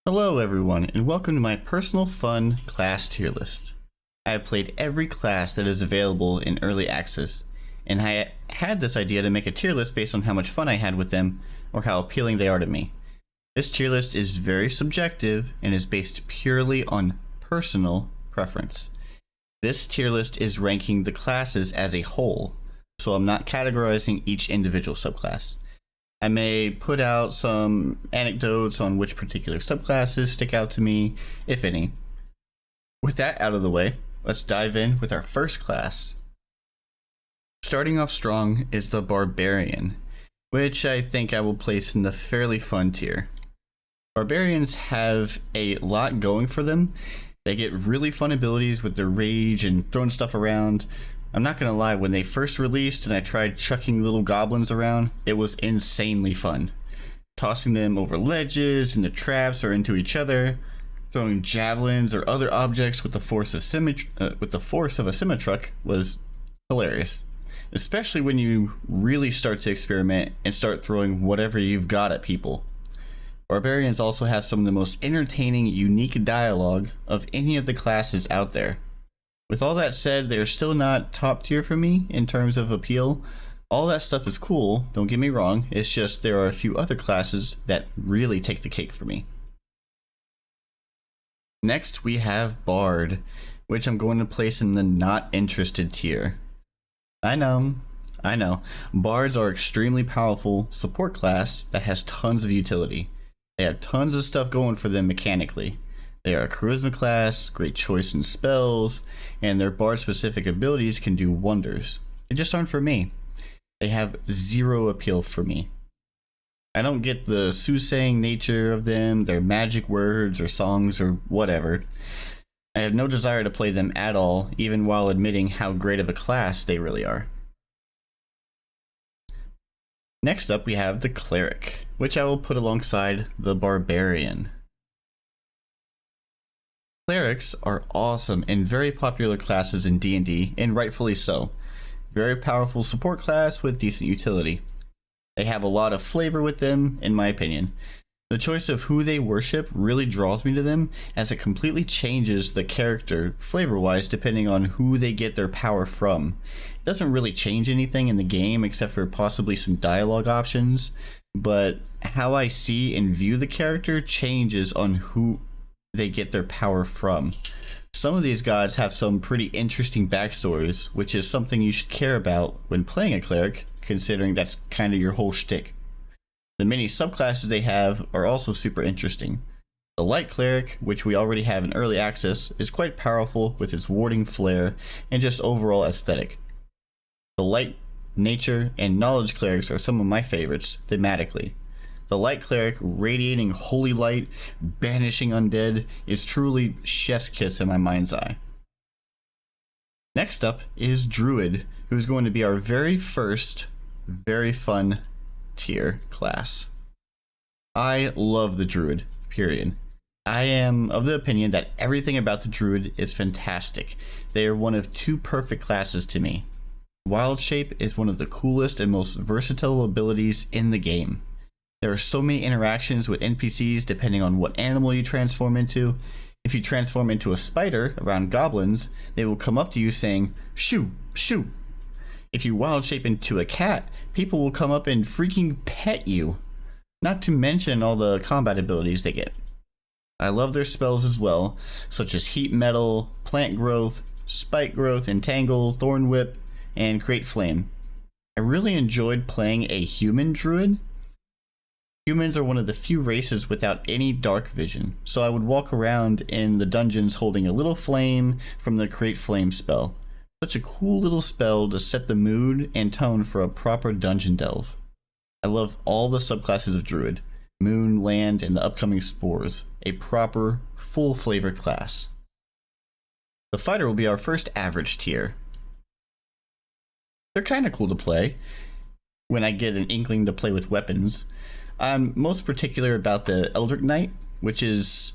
Hello everyone, and welcome to my personal fun class tier list. I have played every class that is available in early access, and I had this idea to make a tier list based on how much fun I had with them or how appealing they are to me. This tier list is very subjective and is based purely on personal preference. This tier list is ranking the classes as a whole, so I'm not categorizing each individual subclass. I may put out some anecdotes on which particular subclasses stick out to me, if any. With that out of the way, let's dive in with our first class. Starting off strong is the Barbarian, which I think I will place in the fairly fun tier. Barbarians have a lot going for them. They get really fun abilities with their rage and throwing stuff around. I'm not gonna lie, when they first released and I tried chucking little goblins around, it was insanely fun. Tossing them over ledges, into traps, or into each other, throwing javelins or other objects with the force of a semi-truck was hilarious. Especially when you really start to experiment and start throwing whatever you've got at people. Barbarians also have some of the most entertaining, unique dialogue of any of the classes out there. With all that said, they're still not top tier for me in terms of appeal. All that stuff is cool, don't get me wrong, it's just there are a few other classes that really take the cake for me. Next we have Bard, which I'm going to place in the not interested tier. I know, Bards are extremely powerful support class that has tons of utility. They have tons of stuff going for them mechanically. They are a charisma class, great choice in spells, and their bard specific abilities can do wonders. They just aren't for me. They have zero appeal for me. I don't get the soothsaying nature of them, their magic words or songs or whatever. I have no desire to play them at all, even while admitting how great of a class they really are. Next up we have the Cleric, which I will put alongside the Barbarian. Clerics are awesome and very popular classes in D&D, and rightfully so. Very powerful support class with decent utility. They have a lot of flavor with them, in my opinion. The choice of who they worship really draws me to them, as it completely changes the character flavor-wise depending on who they get their power from. It doesn't really change anything in the game except for possibly some dialogue options, but how I see and view the character changes on who they get their power from. Some of these gods have some pretty interesting backstories, which is something you should care about when playing a cleric, considering that's kind of your whole shtick. The many subclasses they have are also super interesting. The light cleric, which we already have in early access, is quite powerful with its warding flair and just overall aesthetic. The light, nature, and knowledge clerics are some of my favorites thematically. The light cleric, radiating holy light, banishing undead, is truly chef's kiss in my mind's eye. Next up is Druid, who is going to be our very first, very fun tier class. I love the Druid, period. I am of the opinion that everything about the Druid is fantastic. They are one of two perfect classes to me. Wild Shape is one of the coolest and most versatile abilities in the game. There are so many interactions with NPCs depending on what animal you transform into. If you transform into a spider around goblins, they will come up to you saying, "Shoo, shoo." If you wild shape into a cat, people will come up and freaking pet you. Not to mention all the combat abilities they get. I love their spells as well, such as Heat Metal, Plant Growth, Spike Growth, Entangle, Thorn Whip, and Create Flame. I really enjoyed playing a human druid. Humans are one of the few races without any dark vision, so I would walk around in the dungeons holding a little flame from the Create Flame spell. Such a cool little spell to set the mood and tone for a proper dungeon delve. I love all the subclasses of Druid, Moon, Land, and the upcoming Spores, a proper, full flavored class. The Fighter will be our first average tier. They're kinda cool to play when I get an inkling to play with weapons. I'm most particular about the Eldritch Knight, which is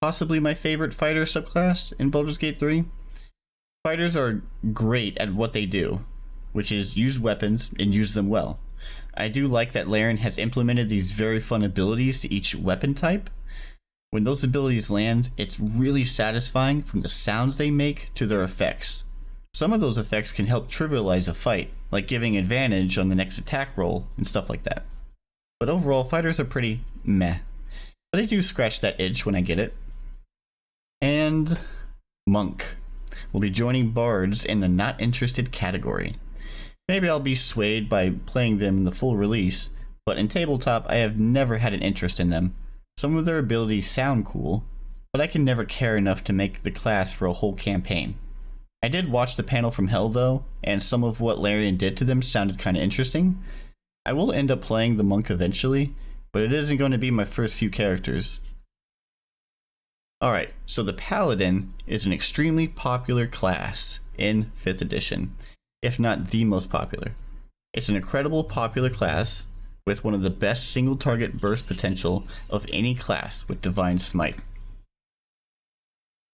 possibly my favorite fighter subclass in Baldur's Gate 3. Fighters are great at what they do, which is use weapons and use them well. I do like that Laren has implemented these very fun abilities to each weapon type. When those abilities land, it's really satisfying from the sounds they make to their effects. Some of those effects can help trivialize a fight, like giving advantage on the next attack roll and stuff like that. But overall, fighters are pretty meh. But they do scratch that itch when I get it. And Monk will be joining bards in the not interested category. Maybe I'll be swayed by playing them in the full release, but in tabletop I have never had an interest in them. Some of their abilities sound cool, but I can never care enough to make the class for a whole campaign. I did watch the panel from Hell though, and some of what Larian did to them sounded kind of interesting. I will end up playing the Monk eventually, but it isn't going to be my first few characters. Alright, so the Paladin is an extremely popular class in 5th edition, if not the most popular. It's an incredible popular class with one of the best single target burst potential of any class with Divine Smite.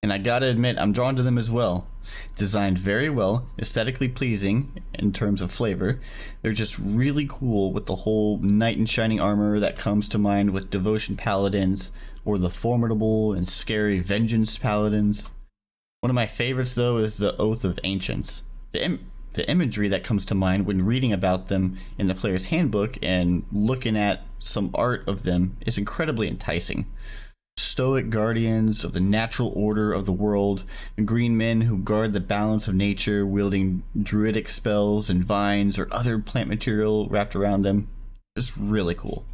And I gotta admit, I'm drawn to them as well. Designed very well, aesthetically pleasing in terms of flavor. They're just really cool with the whole knight in shining armor that comes to mind with Devotion Paladins, or the formidable and scary Vengeance Paladins. One of my favorites though is the Oath of Ancients. The imagery that comes to mind when reading about them in the player's handbook and looking at some art of them is incredibly enticing. Stoic guardians of the natural order of the world, green men who guard the balance of nature, wielding druidic spells and vines or other plant material wrapped around them. It's really cool.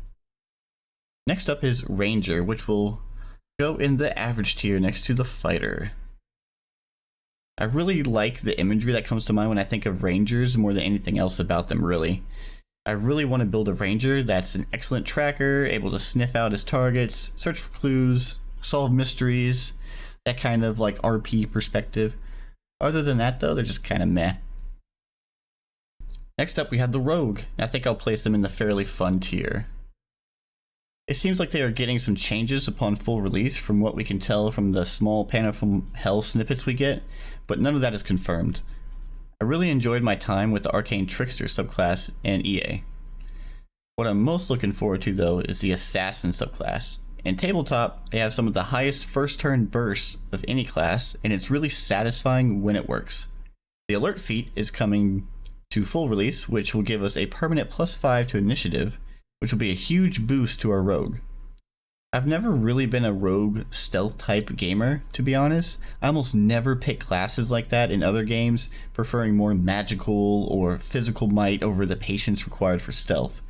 Next up is Ranger, which will go in the average tier next to the Fighter. I really like the imagery that comes to mind when I think of Rangers more than anything else about them, really. I really want to build a Ranger that's an excellent tracker, able to sniff out his targets, search for clues, solve mysteries, that kind of like RP perspective. Other than that though, they're just kind of meh. Next up we have the Rogue. I think I'll place them in the fairly fun tier. It seems like they are getting some changes upon full release from what we can tell from the small panel from Hell snippets we get, but none of that is confirmed. I really enjoyed my time with the Arcane Trickster subclass in EA. What I'm most looking forward to though is the Assassin subclass. In tabletop, they have some of the highest first turn bursts of any class, and it's really satisfying when it works. The Alert feat is coming to full release, which will give us a permanent +5 to initiative, which will be a huge boost to our Rogue. I've never really been a Rogue stealth type gamer, to be honest. I almost never pick classes like that in other games, preferring more magical or physical might over the patience required for stealth.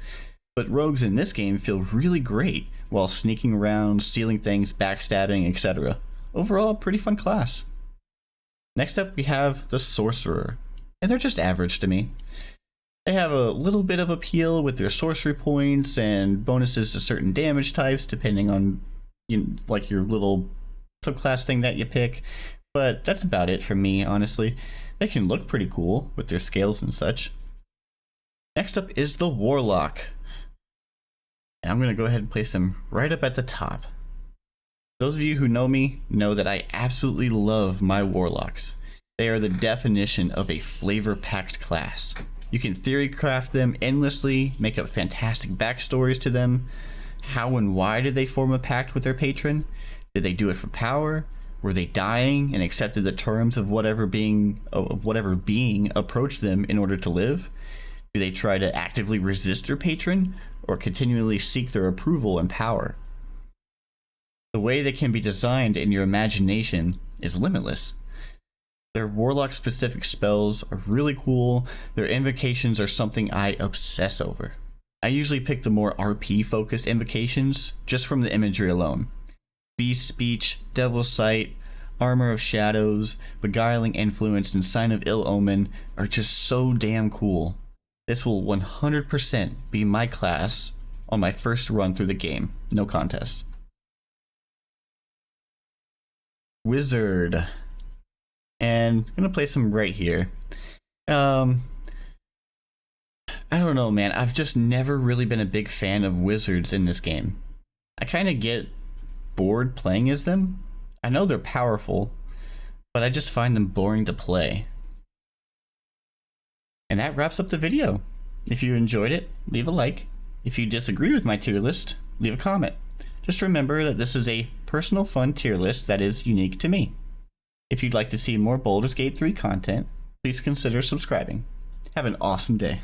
But Rogues in this game feel really great while sneaking around, stealing things, backstabbing, etc. Overall, pretty fun class. Next up we have the Sorcerer, and they're just average to me. They have a little bit of appeal with their sorcery points and bonuses to certain damage types depending on like your little subclass thing that you pick, but that's about it for me, honestly. They can look pretty cool with their scales and such. Next up is the Warlock, and I'm going to go ahead and place them right up at the top. Those of you who know me know that I absolutely love my Warlocks. They are the definition of a flavor-packed class. You can theory craft them endlessly, make up fantastic backstories to them. How and why did they form a pact with their patron? Did they do it for power? Were they dying and accepted the terms of whatever being approached them in order to live? Do they try to actively resist their patron or continually seek their approval and power? The way they can be designed in your imagination is limitless. Their Warlock specific spells are really cool. Their invocations are something I obsess over. I usually pick the more RP focused invocations just from the imagery alone. Beast Speech, Devil's Sight, Armor of Shadows, Beguiling Influence, and Sign of Ill Omen are just so damn cool. This will 100% be my class on my first run through the game. No contest. Wizard. And I'm gonna place them right here. I don't know, man. I've just never really been a big fan of wizards in this game. I kind of get bored playing as them. I know they're powerful, but I just find them boring to play. And that wraps up the video. If you enjoyed it, leave a like. If you disagree with my tier list, leave a comment. Just remember that this is a personal fun tier list that is unique to me. If you'd like to see more Baldur's Gate 3 content, please consider subscribing. Have an awesome day.